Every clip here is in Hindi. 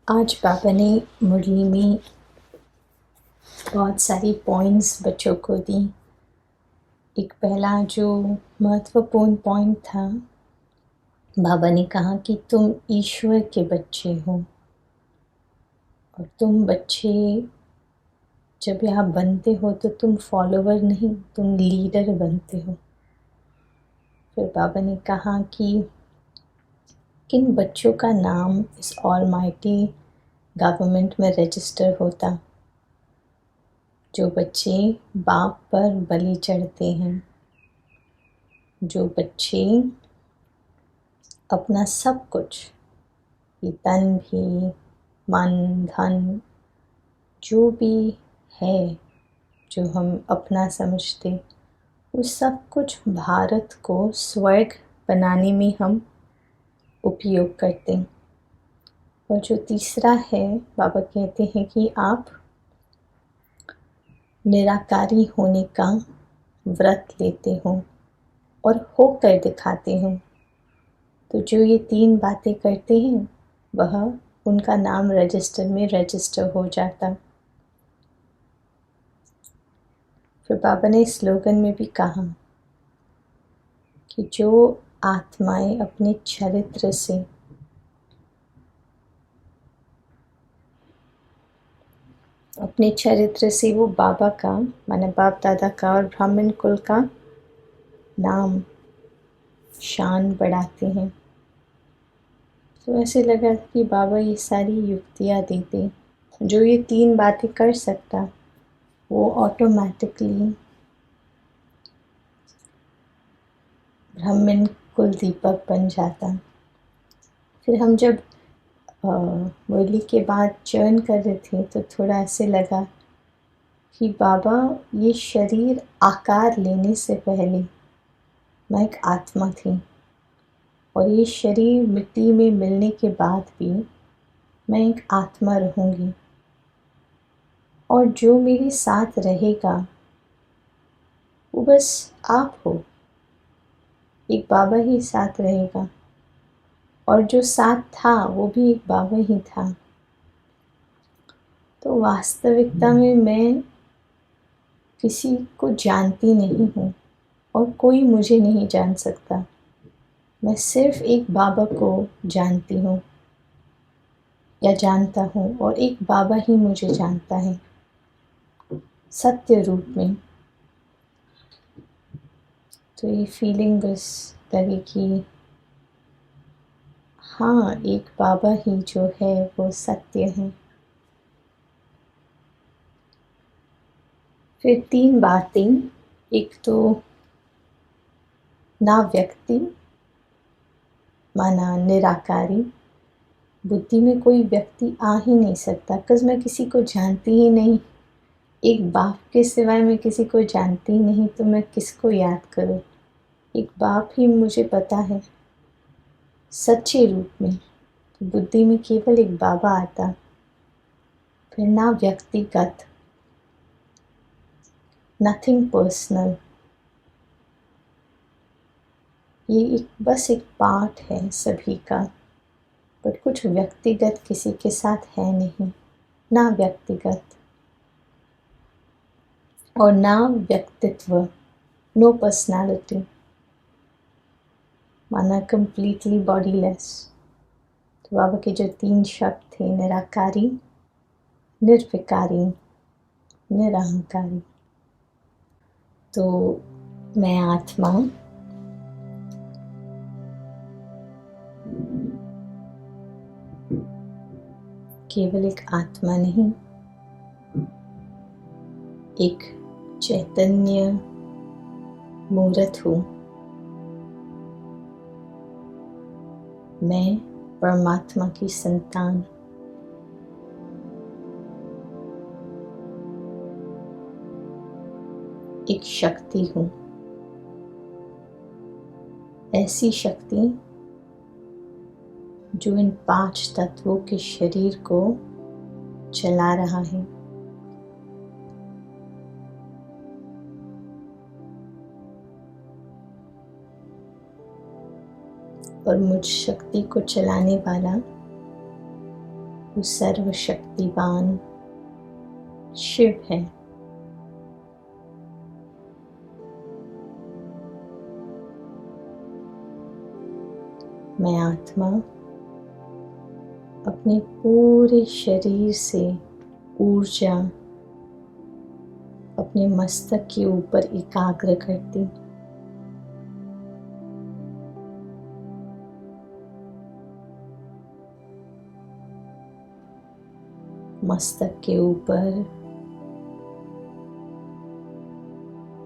आज पापा ने मुरली में बहुत सारी पॉइंट्स बच्चों को दी। एक पहला जो महत्वपूर्ण पॉइंट था, बाबा ने कहा कि तुम ईश्वर के बच्चे हो और तुम बच्चे जब यहाँ बनते हो तो तुम फॉलोवर नहीं, तुम लीडर बनते हो। फिर बाबा ने कहा कि किन बच्चों का नाम इस ऑलमाइटी गवर्नमेंट में रजिस्टर होता, जो बच्चे बाप पर बलि चढ़ते हैं, जो बच्चे अपना सब कुछ, ये तन भी, मन, धन, जो भी है जो हम अपना समझते, वो सब कुछ भारत को स्वर्ग बनाने में हम उपयोग करते हैं। और जो तीसरा है, बाबा कहते हैं कि आप निराकारी होने का व्रत लेते हो और होकर दिखाते हो। तो जो ये 3 बातें करते हैं वह उनका नाम रजिस्टर में रजिस्टर हो जाता। फिर बाबा ने स्लोगन में भी कहा कि जो आत्माएं अपने चरित्र से वो बाबा का, माने बाप दादा का और ब्राह्मण कुल का नाम शान बढ़ाते हैं। तो ऐसे लगा कि बाबा ये सारी युक्तियाँ देते। जो ये 3 बातें कर सकता वो ऑटोमेटिकली ब्राह्मण कुल दीपक बन जाता। फिर हम जब मुरली के बाद चयन कर रहे थे तो थोड़ा ऐसे लगा कि बाबा, ये शरीर आकार लेने से पहले मैं एक आत्मा थी और ये शरीर मिट्टी में मिलने के बाद भी मैं एक आत्मा रहूँगी और जो मेरे साथ रहेगा वो बस आप हो, एक बाबा ही साथ रहेगा और जो साथ था वो भी एक बाबा ही था। तो वास्तविकता में मैं किसी को जानती नहीं हूँ और कोई मुझे नहीं जान सकता। मैं सिर्फ एक बाबा को जानती हूँ या जानता हूँ और एक बाबा ही मुझे जानता है सत्य रूप में। तो ये फीलिंग बस लगी कि हाँ, एक बाबा ही जो है वो सत्य है। फिर 3 बातें, एक तो ना व्यक्ति माना निराकारी, बुद्धि में कोई व्यक्ति आ ही नहीं सकता, बिकॉज़ मैं किसी को जानती ही नहीं। एक बाप के सिवाय मैं किसी को जानती ही नहीं, तो मैं किसको याद करूँ। एक बाप ही मुझे पता है सच्चे रूप में। तो बुद्धि में केवल एक बाबा आता। फिर ना व्यक्तिगत, नथिंग पर्सनल, ये बस एक पार्ट है सभी का, बट कुछ व्यक्तिगत किसी के साथ है नहीं। ना व्यक्तिगत और ना व्यक्तित्व, नो पर्सनालिटी, माना कंप्लीटली बॉडीलेस। तो बाबा के जो 3 शब्द थे, निराकारी, निर्विकारी, निरहंकारी। तो मैं आत्मा केवल एक आत्मा नहीं, एक चैतन्य मूर्त हूँ। मैं परमात्मा की संतान, एक शक्ति हूँ। ऐसी शक्ति जो इन 5 तत्वों के शरीर को चला रहा है। और मुझ शक्ति को चलाने वाला वो सर्वशक्तिवान शिव है। मैं आत्मा अपने पूरे शरीर से ऊर्जा अपने मस्तक के ऊपर एकाग्र करती। मस्तक के ऊपर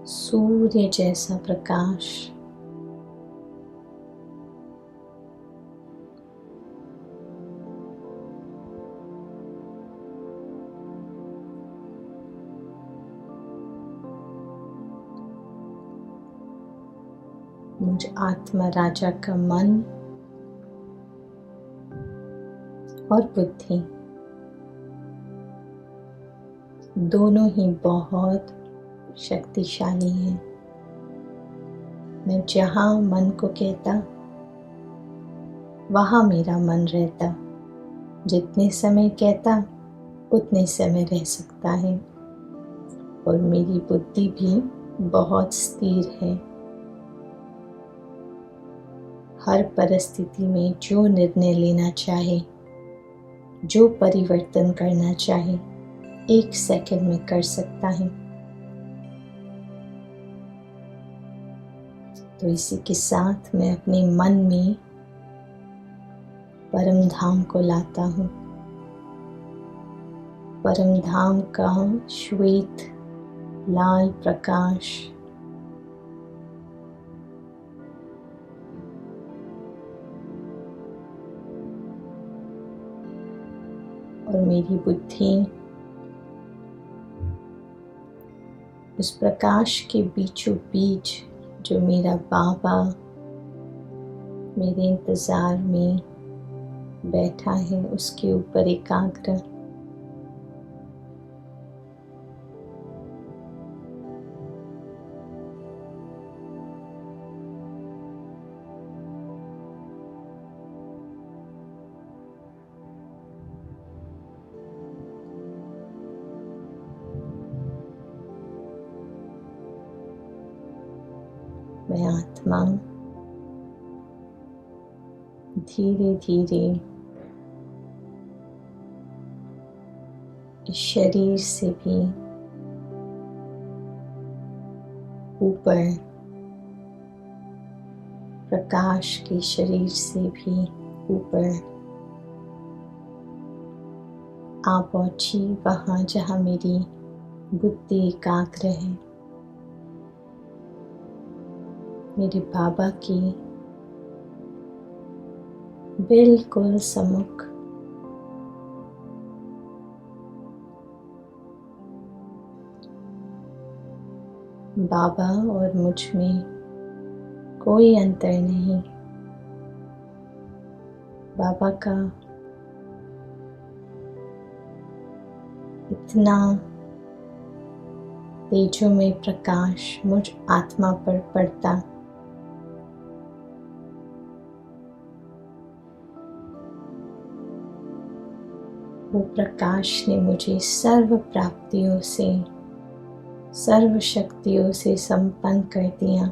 सूर्य जैसा प्रकाश मुझ आत्मा राजा का मन और बुद्धि दोनों ही बहुत शक्तिशाली हैं। मैं जहाँ मन को कहता वहाँ मेरा मन रहता, जितने समय कहता उतने समय रह सकता है। और मेरी बुद्धि भी बहुत स्थिर है। हर परिस्थिति में जो निर्णय लेना चाहे, जो परिवर्तन करना चाहे, 1 सेकंड में कर सकता है। तो इसी के साथ मैं अपने मन में परम धाम को लाता हूँ। परम धाम का श्वेत लाल प्रकाश और मेरी बुद्धि उस प्रकाश के बीचों बीच जो मेरा बाबा मेरे इंतज़ार में बैठा है उसके ऊपर एकाग्र। मैं आत्मा धीरे धीरे इस शरीर से भी ऊपर, प्रकाश के शरीर से भी ऊपर आ पहुंची, वहाँ जहाँ मेरी बुद्धि एकाग्र है। मेरे बाबा की बिल्कुल सम्मुख। बाबा और मुझ में कोई अंतर नहीं। बाबा का इतना तेजोमय प्रकाश मुझ आत्मा पर पड़ता, वो प्रकाश ने मुझे सर्व प्राप्तियों से, सर्व शक्तियों से संपन्न कर दिया।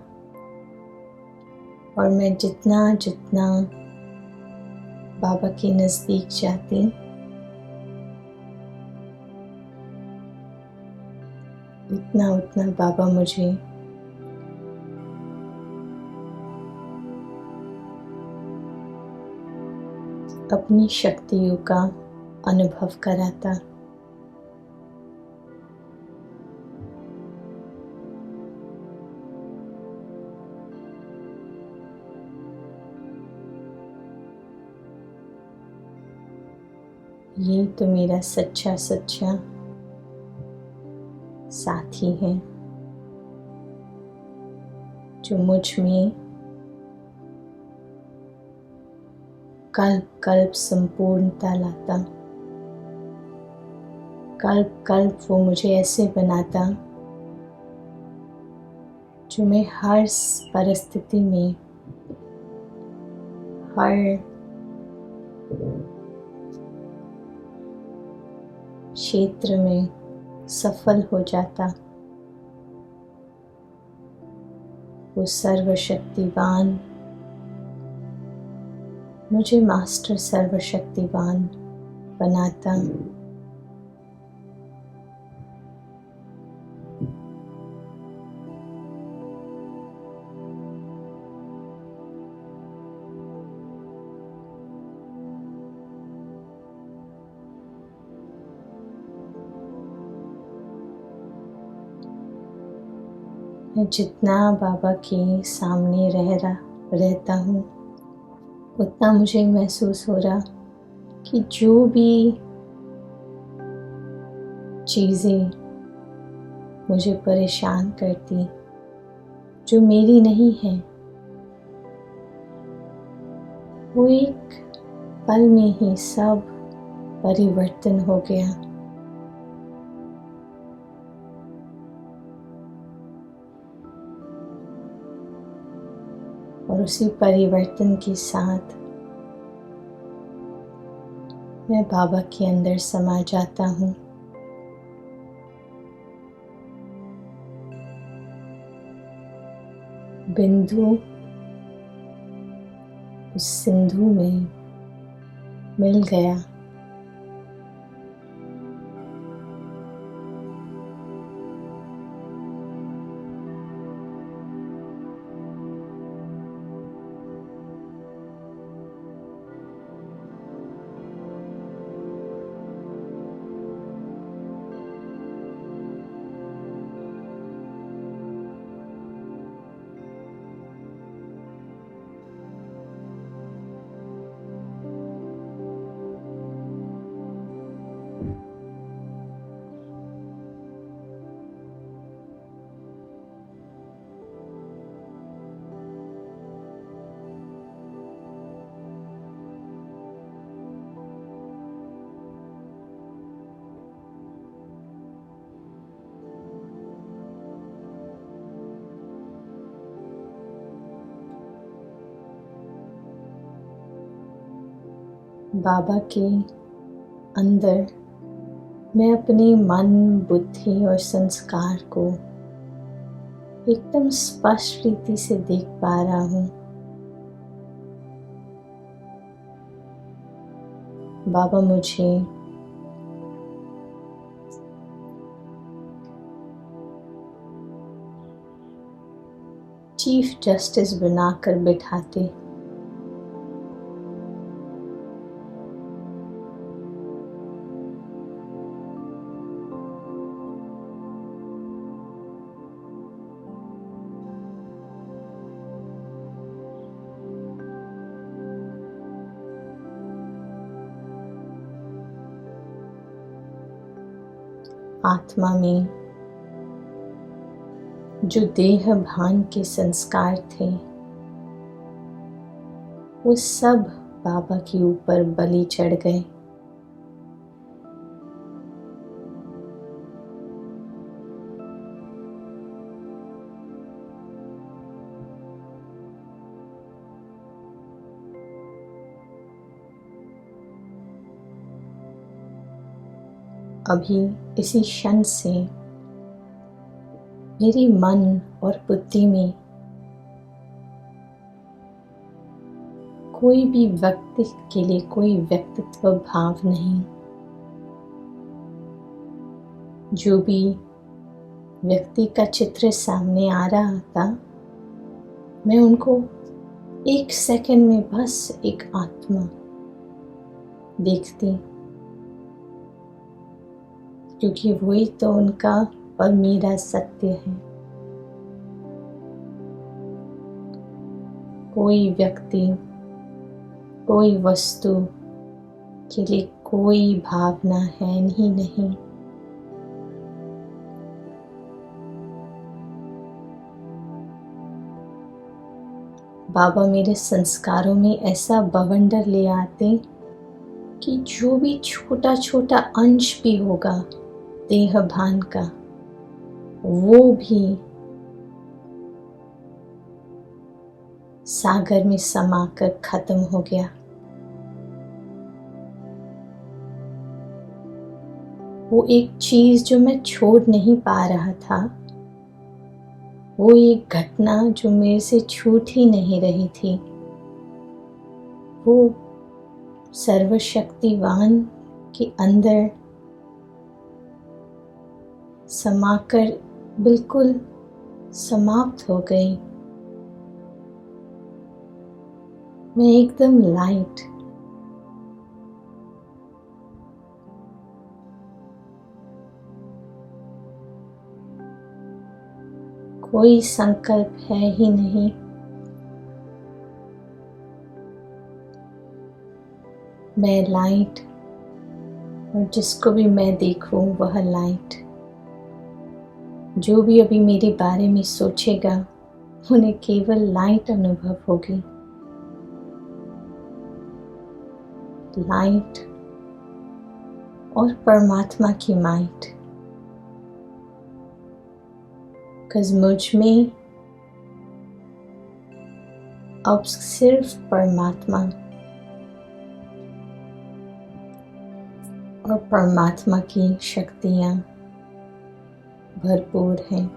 और मैं जितना जितना बाबा के नज़दीक जाती, उतना उतना बाबा मुझे अपनी शक्तियों का अनुभव कराता। ये तो मेरा सच्चा सच्चा साथी है जो मुझ में कल्प कल्प संपूर्णता लाता। कल्प कल्प वो मुझे ऐसे बनाता जो मैं हर परिस्थिति में, हर क्षेत्र में सफल हो जाता, वो सर्वशक्तिवान मुझे मास्टर सर्वशक्तिवान बनाता। मैं जितना बाबा के सामने रहता हूँ, उतना मुझे महसूस हो रहा कि जो भी चीज़ें मुझे परेशान करती, जो मेरी नहीं है, वो एक पल में ही सब परिवर्तन हो गया। और उसी परिवर्तन के साथ मैं बाबा के अंदर समा जाता हूँ। बिंदु उस सिंधु में मिल गया। बाबा के अंदर मैं अपने मन, बुद्धि और संस्कार को एकदम स्पष्ट रीति से देख पा रहा हूँ। बाबा मुझे चीफ जस्टिस बनाकर बिठाते। आत्मा में जो देह भान के संस्कार थे, वो सब बाबा के ऊपर बलि चढ़ गए। अभी इसी क्षण से मेरे मन और बुद्धि में कोई भी व्यक्ति के लिए कोई व्यक्तित्व भाव नहीं। जो भी व्यक्ति का चित्र सामने आ रहा था, मैं उनको एक सेकंड में बस एक आत्मा देखती, क्योंकि वही तो उनका और मेरा सत्य है। कोई व्यक्ति, कोई वस्तु के लिए कोई भावना है ही नहीं। बाबा मेरे संस्कारों में ऐसा बवंडर ले आते कि जो भी छोटा छोटा अंश भी होगा देह भान का, वो भी सागर में समाकर खत्म हो गया। वो एक चीज़ जो मैं छोड़ नहीं पा रहा था, वो एक घटना जो मेरे से छूट ही नहीं रही थी, वो सर्वशक्तिवान के अंदर समाकर बिल्कुल समाप्त हो गई। मैं एकदम लाइट, कोई संकल्प है ही नहीं। मैं लाइट, और जिसको भी मैं देखूं वह लाइट। जो भी अभी मेरे बारे में सोचेगा उन्हें केवल लाइट अनुभव होगी। लाइट और परमात्मा की माइट। मुझ में अब सिर्फ परमात्मा और परमात्मा की शक्तियाँ भरपूर हैं।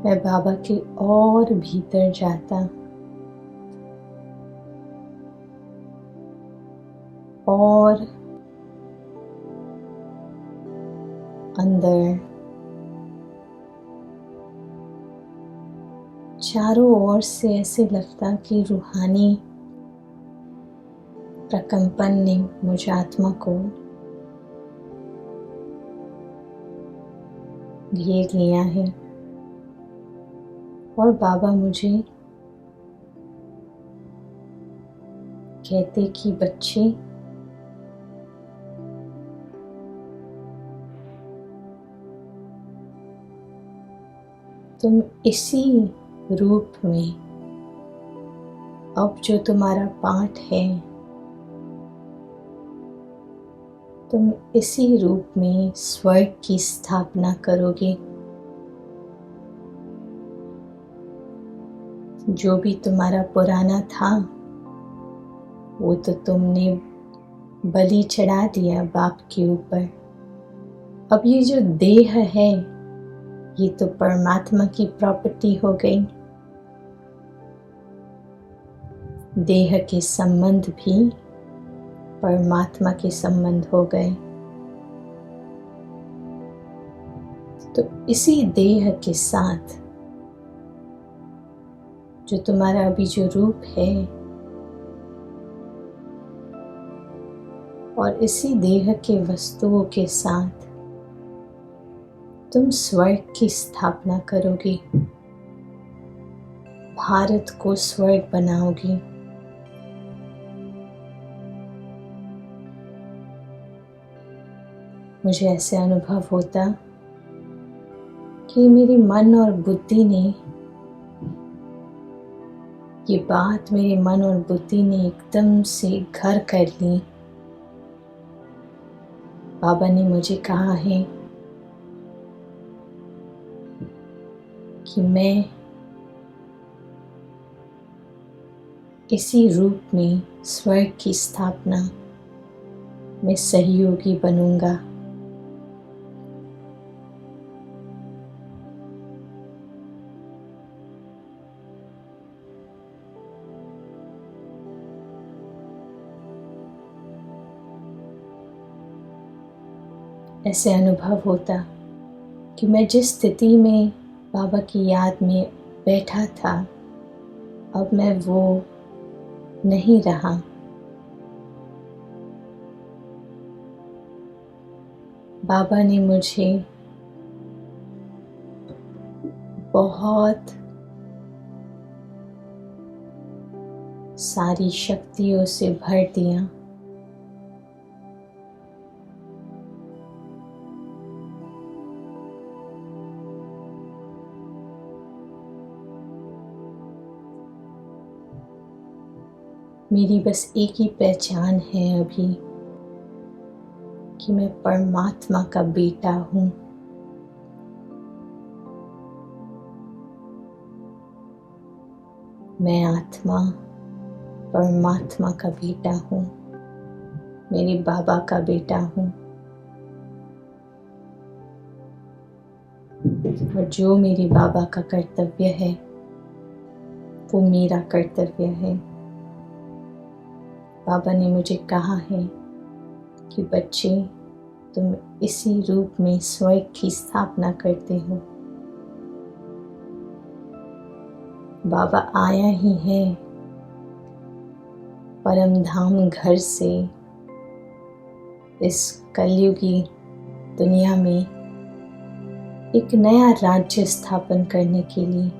मैं बाबा के और भीतर जाता और अंदर चारों ओर से ऐसे लगता कि रूहानी प्रकंपन ने मुझ आत्मा को घेर लिया है और बाबा मुझे कहते कि बच्चे, तुम इसी रूप में अब जो तुम्हारा पाठ है, तुम इसी रूप में स्वर्ग की स्थापना करोगे। जो भी तुम्हारा पुराना था वो तो तुमने बलि चढ़ा दिया बाप के ऊपर। अब ये जो देह है ये तो परमात्मा की प्रॉपर्टी हो गई। देह के संबंध भी परमात्मा के संबंध हो गए। तो इसी देह के साथ जो तुम्हारा अभी जो रूप है और इसी देह के वस्तुओं के साथ तुम स्वर्ग की स्थापना करोगे, भारत को स्वर्ग बनाओगे। मुझे ऐसे अनुभव होता कि मेरे मन और बुद्धि ने ये बात मेरे मन और बुद्धि ने एकदम से घर कर ली। बाबा ने मुझे कहा है कि मैं इसी रूप में स्वर्ग की स्थापना में सहयोगी बनूंगा। ऐसे अनुभव होता कि मैं जिस स्थिति में बाबा की याद में बैठा था अब मैं वो नहीं रहा। बाबा ने मुझे बहुत सारी शक्तियों से भर दिया। मेरी बस एक ही पहचान है अभी कि मैं परमात्मा का बेटा हूँ। मैं आत्मा परमात्मा का बेटा हूँ, मेरे बाबा का बेटा हूँ। और जो मेरे बाबा का कर्तव्य है वो मेरा कर्तव्य है। बाबा ने मुझे कहा है कि बच्चे, तुम इसी रूप में स्वर्ग की स्थापना करते हो। बाबा आया ही है परम धाम घर से इस कलयुगी दुनिया में एक नया राज्य स्थापन करने के लिए।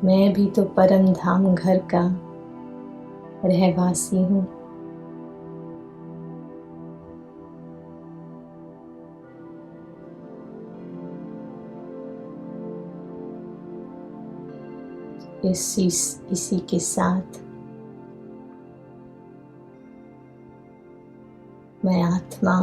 मैं भी तो परम धाम घर का रहवासी हूँ। इसी के साथ मैं आत्मा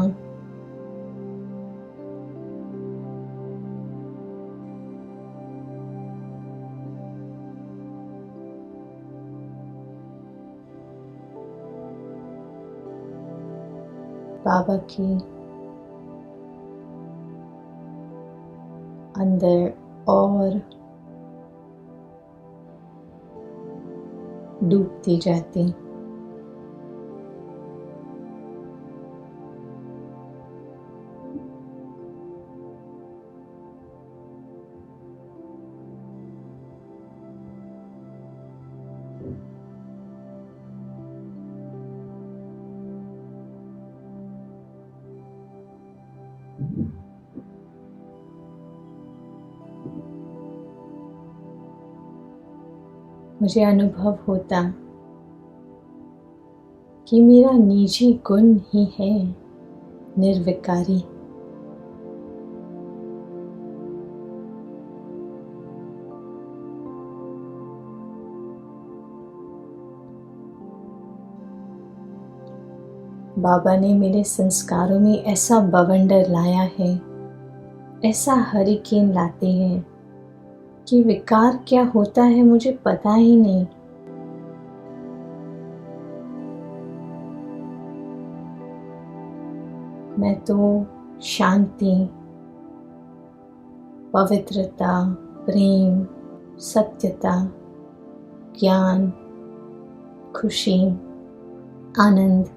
बाबा के अंदर और डूबती जाती। मुझे अनुभव होता कि मेरा निजी गुण ही है निर्विकारी। बाबा ने मेरे संस्कारों में ऐसा बवंडर लाया है, ऐसा हरिकेन लाते हैं कि विकार क्या होता है मुझे पता ही नहीं। मैं तो शांति, पवित्रता, प्रेम, सत्यता, ज्ञान, खुशी, आनंद,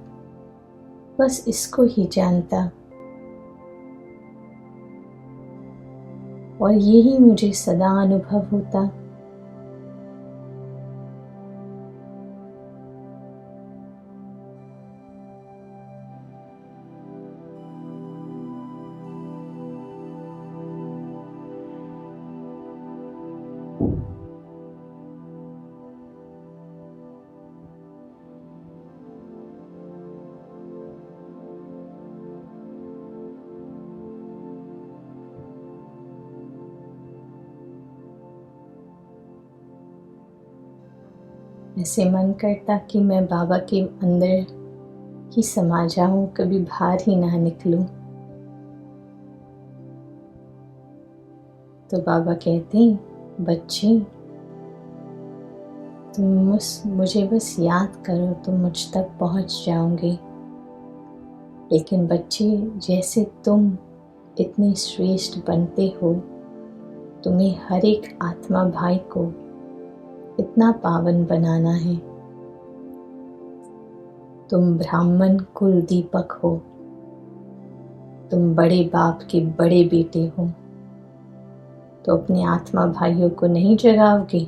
बस इसको ही जानता। और यही मुझे सदा अनुभव होता। ऐसे मन करता कि मैं बाबा के अंदर ही समा जाऊं, कभी बाहर ही ना निकलूं। तो बाबा कहते, बच्चे तुम मुझे बस याद करो, तुम मुझ तक पहुंच जाओगे। लेकिन बच्चे, जैसे तुम इतने श्रेष्ठ बनते हो, तुम्हें हर एक आत्मा भाई को इतना पावन बनाना है। तुम ब्राह्मण कुल दीपक हो, तुम बड़े बाप के बड़े बेटे हो, तो अपने आत्मा भाइयों को नहीं जगाओगे?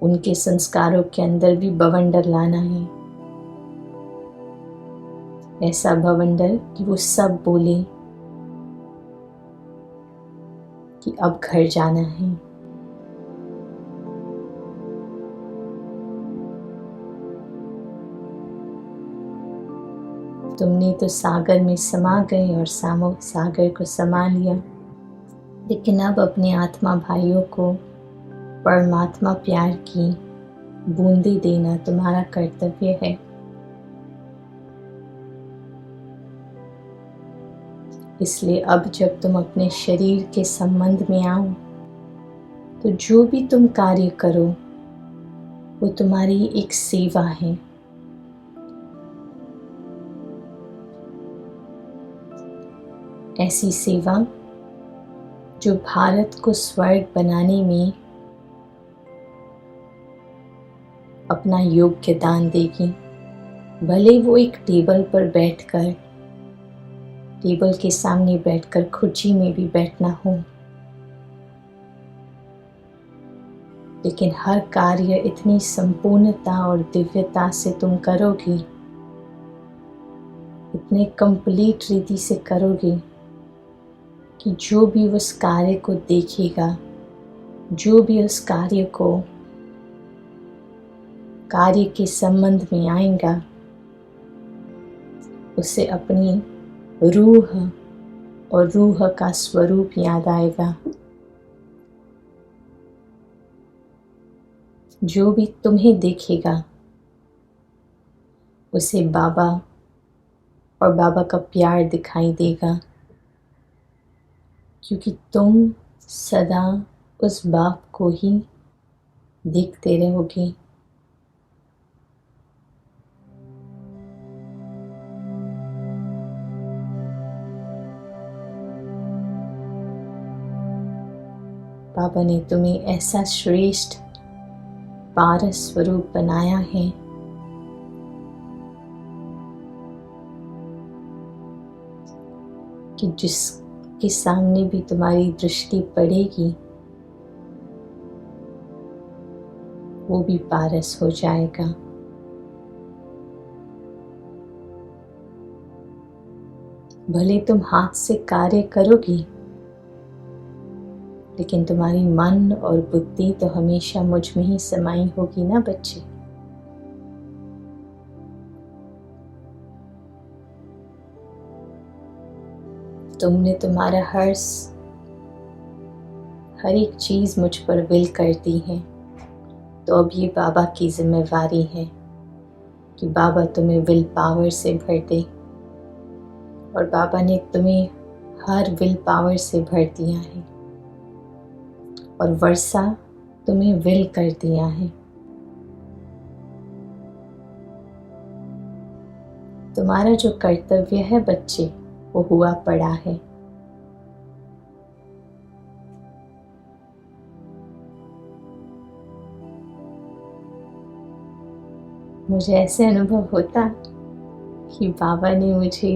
उनके संस्कारों के अंदर भी बवंडर लाना है, ऐसा बवंडर कि वो सब बोले कि अब घर जाना है। तुमने तो सागर में समा गए और सागर को समा लिया, लेकिन अब अपने आत्मा भाइयों को परमात्मा प्यार की बूंदें देना तुम्हारा कर्तव्य है। इसलिए अब जब तुम अपने शरीर के संबंध में आओ तो जो भी तुम कार्य करो वो तुम्हारी एक सेवा है। ऐसी सेवा जो भारत को स्वर्ग बनाने में अपना योगदान देगी। भले वो एक टेबल पर बैठकर, टेबल के सामने बैठकर कुर्सी में भी बैठना हो, लेकिन हर कार्य इतनी संपूर्णता और दिव्यता से तुम करोगे, इतने कंप्लीट रीति से करोगे कि जो भी उस कार्य को देखेगा, जो भी उस कार्य के संबंध में आएगा, उसे अपनी रूह और रूह का स्वरूप याद आएगा। जो भी तुम्हें देखेगा उसे बाबा और बाबा का प्यार दिखाई देगा, क्योंकि तुम सदा उस बाप को ही देखते रहोगे। बाबा ने तुम्हें ऐसा श्रेष्ठ पारस स्वरूप बनाया है कि जिसके सामने भी तुम्हारी दृष्टि पड़ेगी वो भी पारस हो जाएगा। भले तुम हाथ से कार्य करोगी, लेकिन तुम्हारी मन और बुद्धि तो हमेशा मुझ में ही समाई होगी ना बच्चे। तुमने तुम्हारा हर एक चीज मुझ पर विल कर दी है, तो अब ये बाबा की जिम्मेवारी है कि बाबा तुम्हें विल पावर से भर दे। और बाबा ने तुम्हें हर विल पावर से भर दिया है और वर्षा तुम्हें विल कर दिया है। तुम्हारा जो कर्तव्य है बच्चे, वो हुआ पड़ा है। मुझे ऐसे अनुभव होता कि बाबा ने मुझे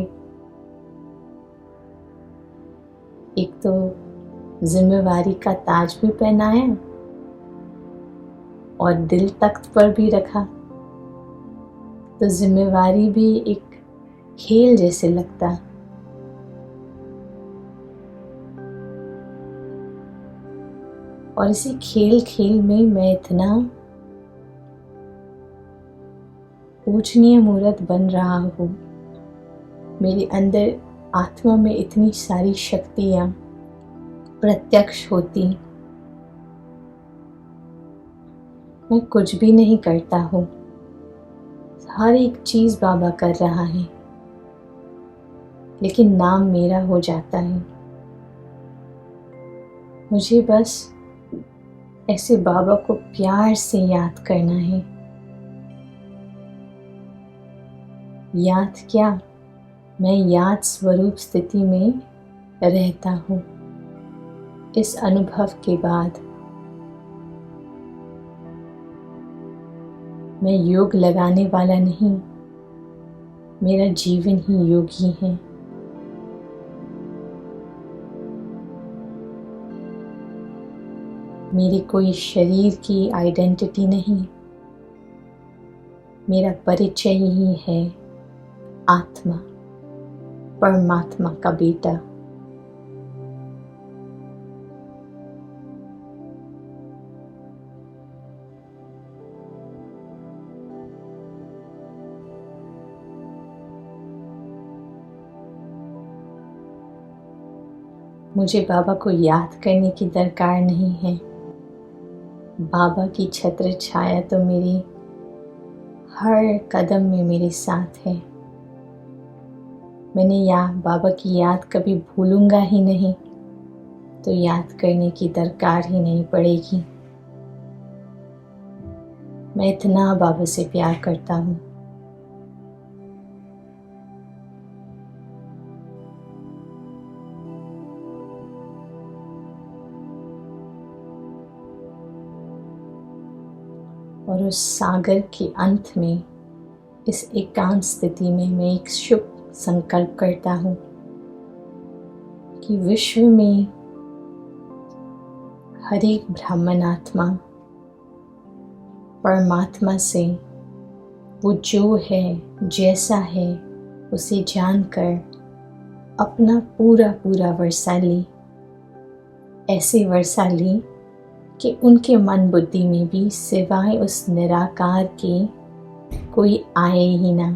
एक तो जिम्मेवारी का ताज भी पहनाया और दिल तख्त पर भी रखा, तो जिम्मेवारी भी एक खेल जैसे लगता। और इसी खेल में मैं इतना पूजनीय मूर्त बन रहा हूँ। मेरे अंदर आत्मा में इतनी सारी शक्तियाँ प्रत्यक्ष होती। मैं कुछ भी नहीं करता हूँ, हर एक चीज बाबा कर रहा है, लेकिन नाम मेरा हो जाता है। मुझे बस ऐसे बाबा को प्यार से याद करना है। याद क्या, मैं याद स्वरूप स्थिति में रहता हूँ। इस अनुभव के बाद मैं योग लगाने वाला नहीं, मेरा जीवन ही योगी है। मेरी कोई शरीर की आइडेंटिटी नहीं, मेरा परिचय ही है आत्मा, परमात्मा का बेटा। मुझे बाबा को याद करने की दरकार नहीं है। बाबा की छत्र छाया तो मेरी हर कदम में मेरे साथ है। मैंने बाबा की याद कभी भूलूंगा ही नहीं, तो याद करने की दरकार ही नहीं पड़ेगी। मैं इतना बाबा से प्यार करता हूँ। और उस सागर के अंत में, इस एकांत स्थिति में मैं एक शुभ संकल्प करता हूँ कि विश्व में हर एक ब्राह्मण आत्मा परमात्मा से वो जो है, जैसा है, उसे जानकर अपना पूरा पूरा वर्षा ले, ऐसे वर्षा ले कि उनके मन बुद्धि में भी सिवाय उस निराकार के कोई आए ही ना।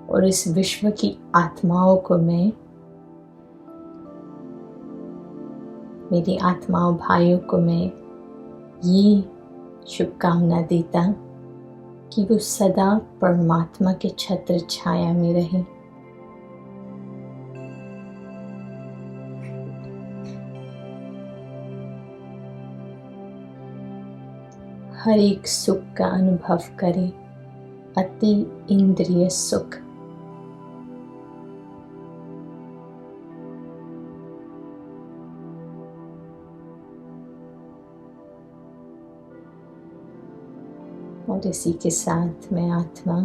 और इस विश्व की आत्माओं को मैं, मेरी आत्माओं भाइयों को मैं ये शुभकामना देता कि वो सदा परमात्मा के छत्र छाया में रहे। हर एक सुख का अनुभव करे, अति इंद्रिय सुख। और इसी के साथ मैं आत्मा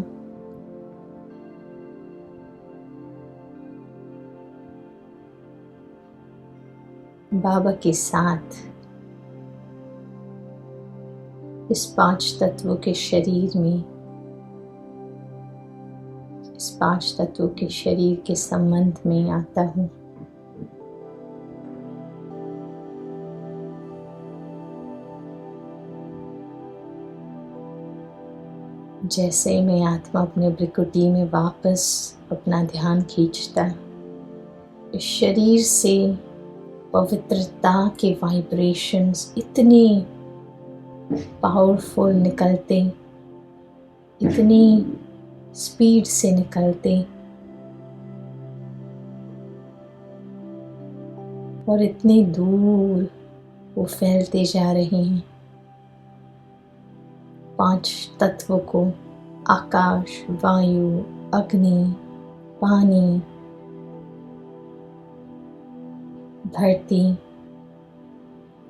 बाबा के साथ इस 5 तत्वों के शरीर में, इस 5 तत्वों के शरीर के संबंध में आता हूँ। जैसे मैं आत्मा अपने भ्रिकुटी में वापस अपना ध्यान खींचता, इस शरीर से पवित्रता के वाइब्रेशंस इतने पावरफुल निकलते, इतनी स्पीड से निकलते और इतने दूर वो फैलते जा रहे हैं। 5 तत्वों को, आकाश, वायु, अग्नि, पानी, धरती,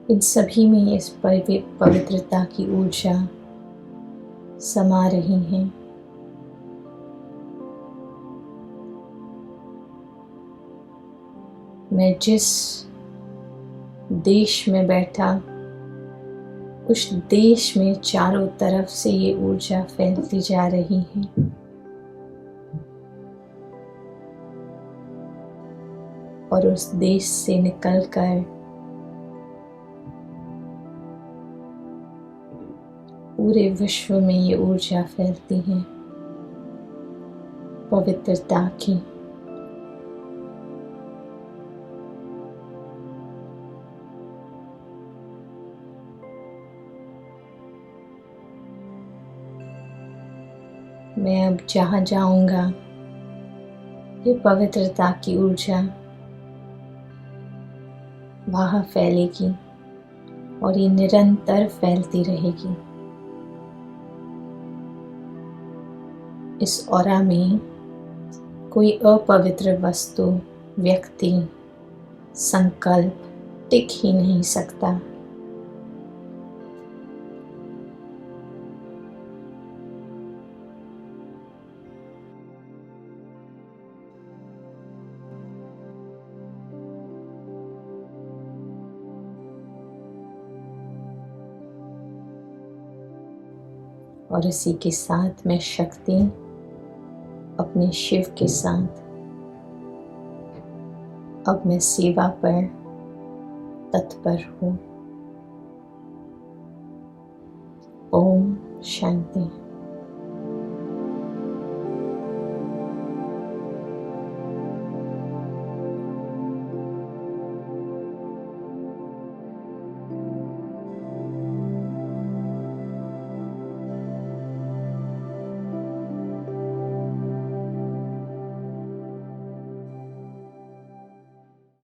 इन सभी में इस पवित्रता की ऊर्जा समा रही है। मैं जिस देश में बैठा, उस देश में चारों तरफ से ये ऊर्जा फैलती जा रही है। और उस देश से निकलकर पूरे विश्व में ये ऊर्जा फैलती है पवित्रता की। मैं अब जहाँ जाऊंगा, ये पवित्रता की ऊर्जा वहाँ फैलेगी और ये निरंतर फैलती रहेगी। इस ऑरा में कोई अपवित्र वस्तु, व्यक्ति, संकल्प टिक ही नहीं सकता। और इसी के साथ मैं शक्ति अपने शिव के साथ अब मैं सेवा पर तत्पर हूँ। ओम शांति।